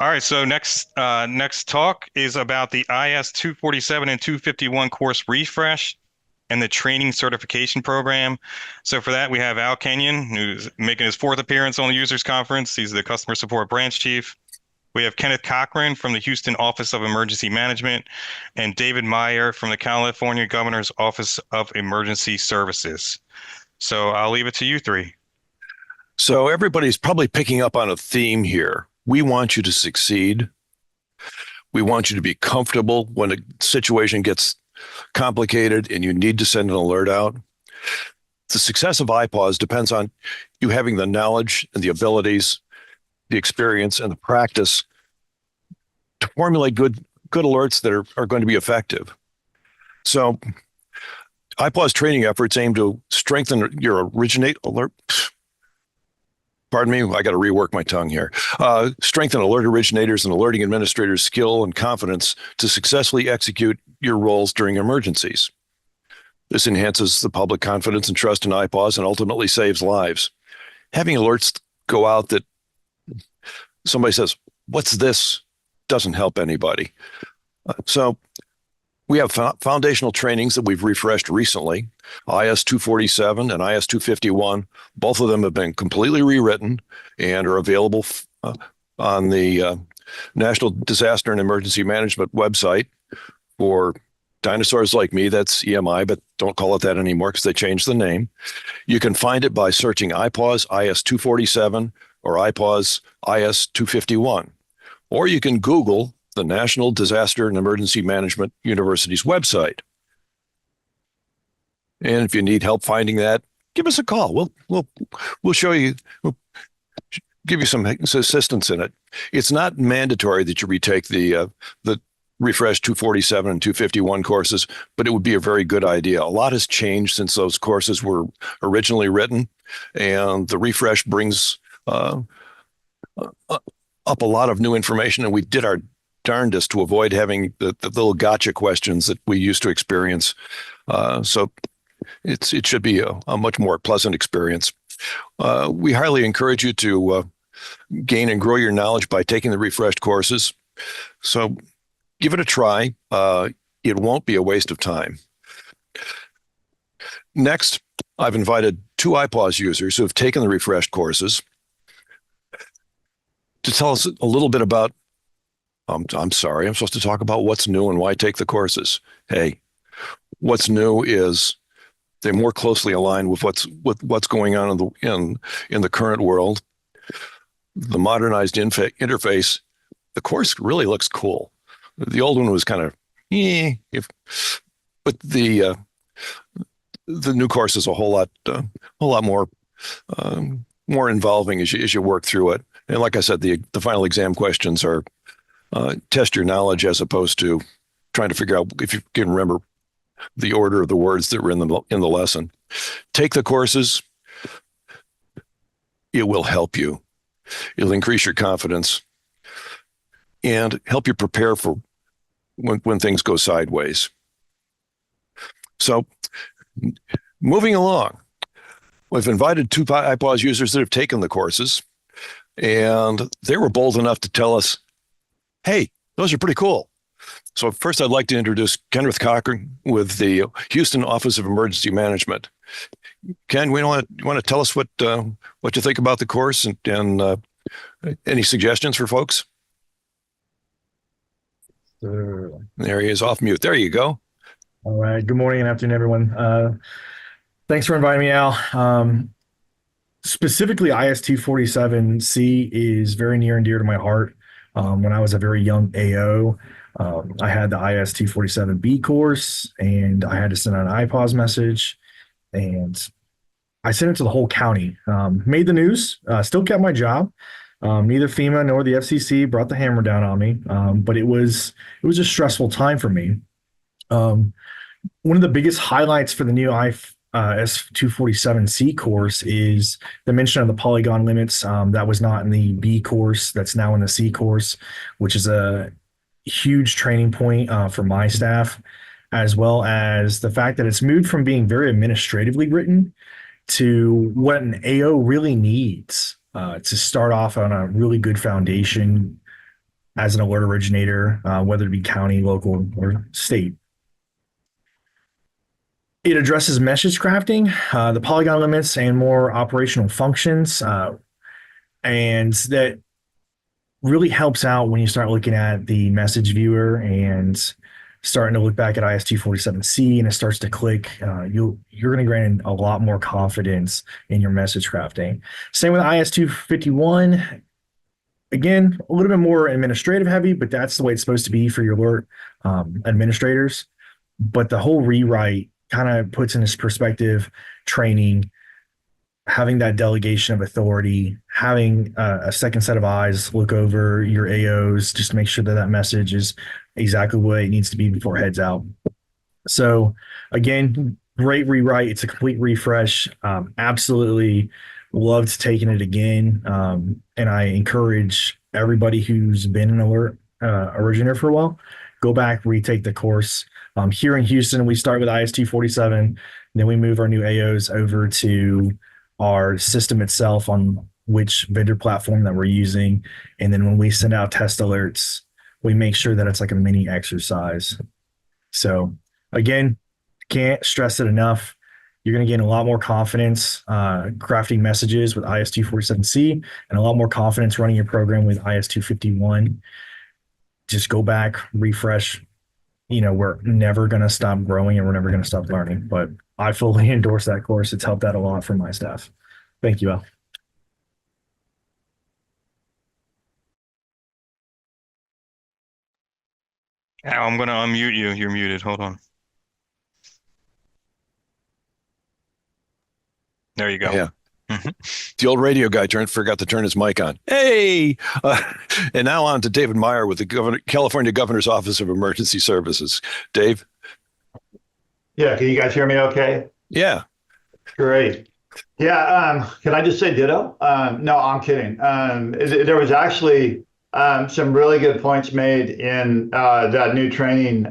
All right, so next talk is about the IS 247 and 251 course refresh and the training certification program. So for that, we have Al Kenyon, who's making his fourth appearance on the users conference. He's the customer support branch chief. We have Kenneth Cochran from the Houston Office of Emergency Management and David Meyer from the California Governor's Office of Emergency Services. So I'll leave it to you three. So everybody's probably picking up on a theme here. We want you to succeed. We want you to be comfortable when a situation gets complicated and you need to send an alert out. The success of IPAWS depends on you having the knowledge and the abilities, the experience and the practice to formulate good alerts that are going to be effective. So IPAWS training efforts aim to strengthen your originate alert. Pardon me, I got to rework my tongue here. Strengthen alert originators and alerting administrators' skill and confidence to successfully execute your roles during emergencies. This enhances the public confidence and trust in IPAWS and ultimately saves lives. Having alerts go out that somebody says, "What's this?" doesn't help anybody. So we have foundational trainings that we've refreshed recently, IS 247 and IS 251. Both of them have been completely rewritten and are available on the National Disaster and Emergency Management website for dinosaurs like me. That's EMI, but don't call it that anymore because they changed the name. You can find it by searching IPAWS IS 247 or IPAWS IS 251. Or you can Google the National Disaster and Emergency Management University's website. And if you need help finding that, give us a call. We'll show you, we'll give you some assistance in it. It's not mandatory that you retake the refresh 247 and 251 courses, but it would be a very good idea. A lot has changed since those courses were originally written, and the refresh brings up a lot of new information, and we did our darndest to avoid having the little gotcha questions that we used to experience. So it should be a much more pleasant experience. We highly encourage you to gain and grow your knowledge by taking the refreshed courses. So give it a try. It won't be a waste of time. Next, I've invited two IPAWS users who have taken the refreshed courses to tell us a little bit about, I'm sorry, I'm supposed to talk about what's new and why take the courses. Hey, what's new is they more closely align with what's going on in the current world. The modernized interface, the course really looks cool. The old one was kind of, but the new course is a whole lot more involving as you work through it. And like I said, the final exam questions are test your knowledge as opposed to trying to figure out if you can remember the order of the words that were in the lesson. Take the courses. It will help you. It'll increase your confidence and help you prepare for when things go sideways. So moving along, we've invited two IPAWS users that have taken the courses, and they were bold enough to tell us, hey, those are pretty cool. So first, I'd like to introduce Kenneth Cochran with the Houston Office of Emergency Management. Ken, you want to tell us what you think about the course and any suggestions for folks? Sure. There he is, off mute. There you go. All right. Good morning and afternoon, everyone. Thanks for inviting me, Al. Specifically, IS 247C is very near and dear to my heart. When I was a very young AO, I had the IS 247B course, and I had to send out an IPAWS message, and I sent it to the whole county. Made the news, still kept my job. Neither FEMA nor the FCC brought the hammer down on me, but it was a stressful time for me. One of the biggest highlights for the new IS 247C course is the mention of the polygon limits. That was not in the B course. That's now in the C course, which is a huge training point for my staff, as well as the fact that it's moved from being very administratively written to what an AO really needs to start off on a really good foundation as an alert originator, whether it be county, local, or state. It addresses message crafting, the polygon limits, and more operational functions. And that really helps out when you start looking at the message viewer and starting to look back at IS-247C and it starts to click. You're going to gain a lot more confidence in your message crafting. Same with IS-251. Again, a little bit more administrative heavy, but that's the way it's supposed to be for your alert administrators. But the whole rewrite kind of puts in this perspective training, having that delegation of authority, having a second set of eyes look over your AOs, just to make sure that that message is exactly the way it needs to be before it heads out. So again, great rewrite. It's a complete refresh. Absolutely loved taking it again. And I encourage everybody who's been an alert originator for a while, go back, retake the course. Here in Houston, we start with IS-247, then we move our new AOs over to our system itself on which vendor platform that we're using. And then when we send out test alerts, we make sure that it's like a mini exercise. So again, can't stress it enough. You're going to gain a lot more confidence crafting messages with IS-247C and a lot more confidence running your program with IS-251. Just go back, refresh. We're never going to stop growing and we're never going to stop learning. But I fully endorse that course. It's helped out a lot for my staff. Thank you, Al. Al, I'm going to unmute you. You're muted. Hold on. There you go. Yeah. The old radio guy forgot to turn his mic on. Hey! And now on to David Meyer with the California Governor's Office of Emergency Services. Dave? Yeah, can you guys hear me okay? Yeah. Great. Yeah, can I just say ditto? No, I'm kidding. There was actually some really good points made in that new training.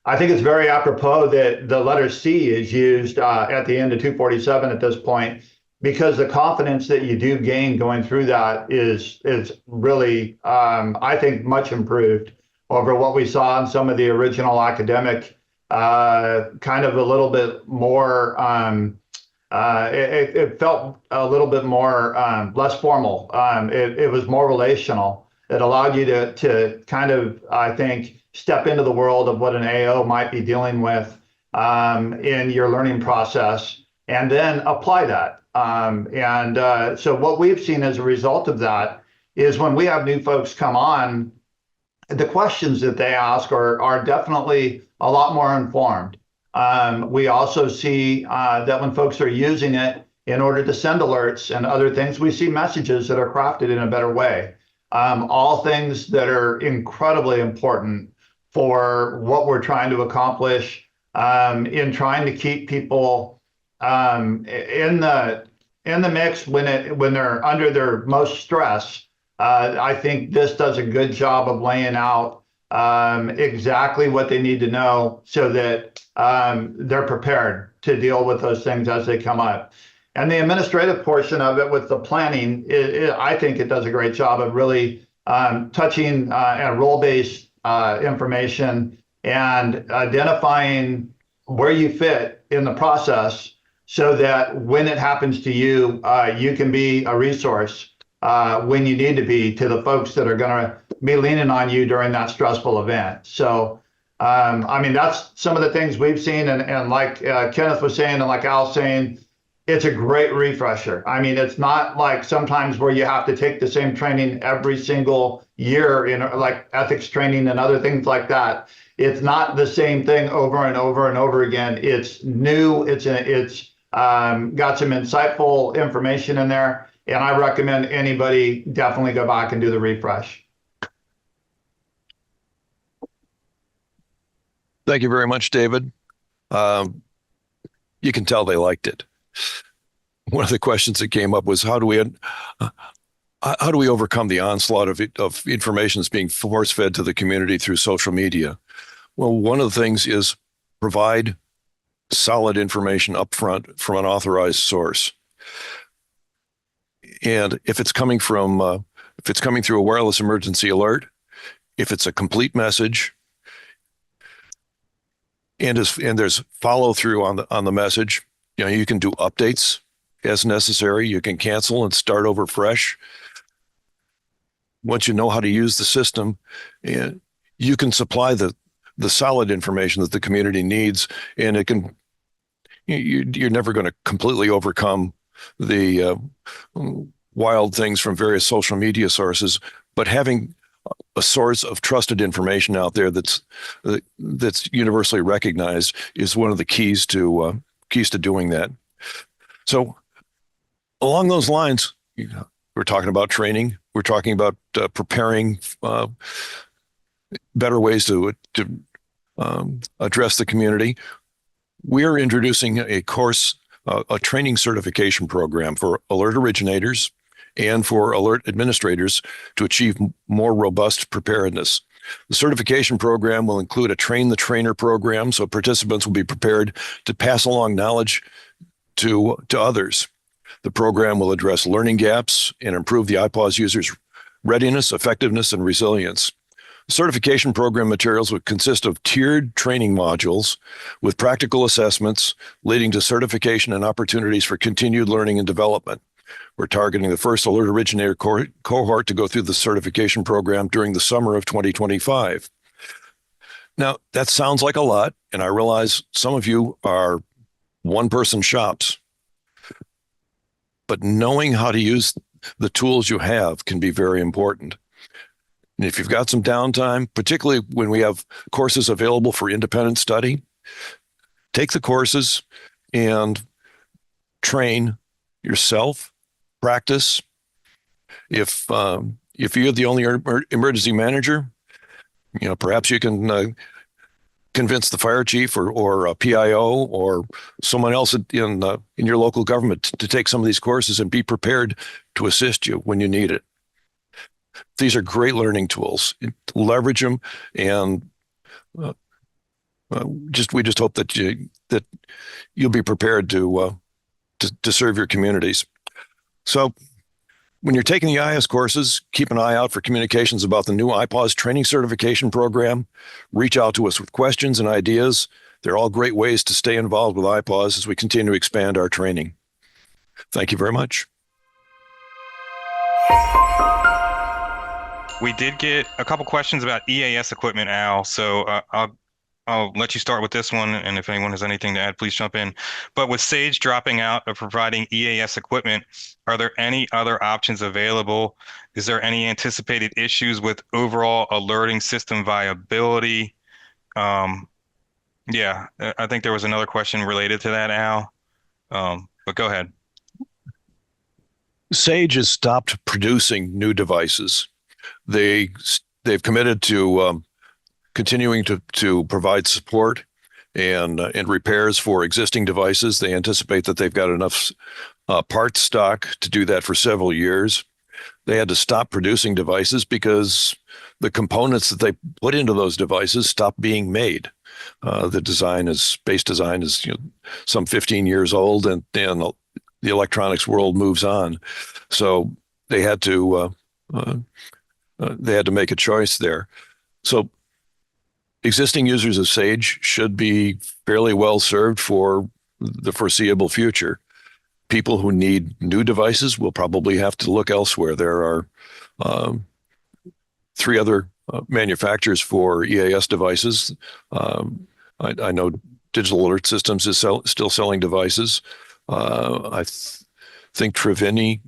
I think it's very apropos that the letter C is used at the end of 247 at this point, because the confidence that you do gain going through that is really, I think, much improved over what we saw in some of the original academic, kind of a little bit more, it felt a little bit more less formal. It was more relational. It allowed you to kind of, I think, step into the world of what an AO might be dealing with in your learning process and then apply that. So what we've seen as a result of that is when we have new folks come on, the questions that they ask are definitely a lot more informed. We also see that when folks are using it in order to send alerts and other things, we see messages that are crafted in a better way. All things that are incredibly important for what we're trying to accomplish in trying to keep people in the mix when they're under their most stress. I think this does a good job of laying out exactly what they need to know so that they're prepared to deal with those things as they come up. And the administrative portion of it with the planning, I think it does a great job of really touching role-based information and identifying where you fit in the process so that when it happens to you, you can be a resource when you need to be to the folks that are going to be leaning on you during that stressful event. So, I mean, that's some of the things we've seen. And like Kenneth was saying, and like Al's saying, it's a great refresher. I mean, it's not like sometimes where you have to take the same training every single year in like ethics training and other things like that. It's not the same thing over and over and over again. It's new. It's got some insightful information in there. And I recommend anybody definitely go back and do the refresh. Thank you very much, David. You can tell they liked it. One of the questions that came up was how do we overcome the onslaught of information that's being force-fed to the community through social media? Well, one of the things is provide solid information up front from an authorized source. And if it's coming through a wireless emergency alert, if it's a complete message and there's follow through on the message, you can do updates as necessary. You can cancel and start over fresh. Once you know how to use the system, you can supply the solid information that the community needs, and you're never going to completely overcome the wild things from various social media sources, but having a source of trusted information out there that's universally recognized is one of the keys to doing that. So along those lines, we're talking about training. We're talking about preparing better ways to address the community. We're introducing a course, a training certification program for alert originators and for alert administrators to achieve more robust preparedness. The certification program will include a train the trainer program, so participants will be prepared to pass along knowledge to others. The program will address learning gaps and improve the IPAWS users' readiness, effectiveness, and resilience. The certification program materials would consist of tiered training modules with practical assessments leading to certification and opportunities for continued learning and development. We're targeting the first Alert Originator cohort to go through the certification program during the summer of 2025. Now, that sounds like a lot, and I realize some of you are one-person shops. But knowing how to use the tools you have can be very important. And if you've got some downtime, particularly when we have courses available for independent study, take the courses and train yourself, practice. If you're the only emergency manager, perhaps you can convince the fire chief or a PIO or someone else in your local government to take some of these courses and be prepared to assist you when you need it. These are great learning tools. Leverage them, and we just hope that you'll be prepared to serve your communities. So when you're taking the IS courses, keep an eye out for communications about the new IPAWS training certification program. Reach out to us with questions and ideas. They're all great ways to stay involved with IPAWS as we continue to expand our training. Thank you very much. We did get a couple questions about EAS equipment, Al. So I'll let you start with this one, and if anyone has anything to add, please jump in. But with Sage dropping out of providing EAS equipment, are there any other options available? Is there any anticipated issues with overall alerting system viability? Yeah, I think there was another question related to that, Al. But go ahead. Sage has stopped producing new devices. They've committed to continuing to provide support and repairs for existing devices. They anticipate that they've got enough parts stock to do that for several years. They had to stop producing devices because the components that they put into those devices stopped being made. The base design is some 15 years old, and the electronics world moves on. So they had to make a choice there. So existing users of Sage should be fairly well served for the foreseeable future. People who need new devices will probably have to look elsewhere. There are 3 other manufacturers for EAS devices. I know Digital Alert Systems is still selling devices. I think Trevini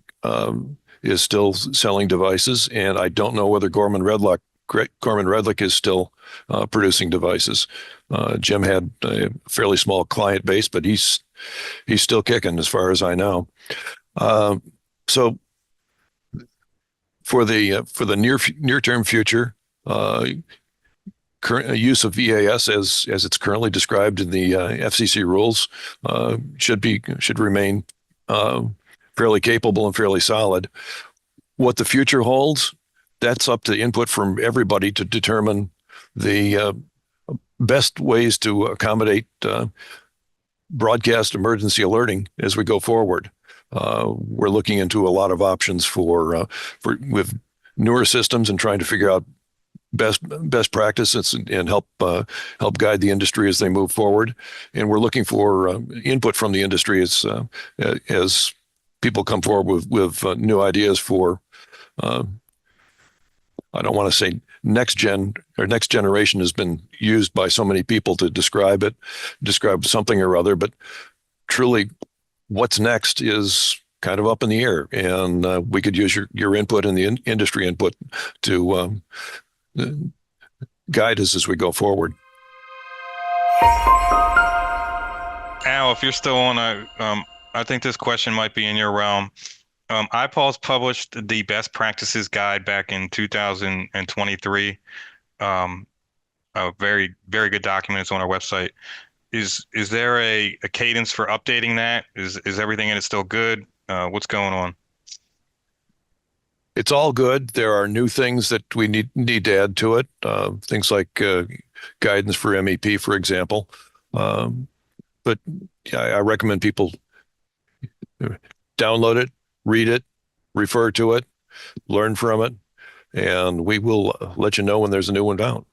is still selling devices, and I don't know whether Gorman Redlick is still producing devices. Jim had a fairly small client base, but he's still kicking as far as I know. So for the near-term future, current use of EAS as it's currently described in the FCC rules should remain fairly capable and fairly solid. What the future holds, that's up to input from everybody to determine the best ways to accommodate broadcast emergency alerting as we go forward. We're looking into a lot of options with newer systems and trying to figure out best practices and help guide the industry as they move forward. And we're looking for input from the industry as people come forward with new ideas for. I don't want to say next generation has been used by so many people to describe something or other, but truly what's next is kind of up in the air. And we could use your input and the industry input to guide us as we go forward. Al, if you're still on, I think this question might be in your realm. IPAWS published the best practices guide back in 2023. A very, very good document. It's on our website. Is there a cadence for updating that? Is everything in it still good? What's going on? It's all good. There are new things that we need to add to it. Things like guidance for MEP, for example. But I recommend people download it, read it, refer to it, learn from it, and we will let you know when there's a new one out.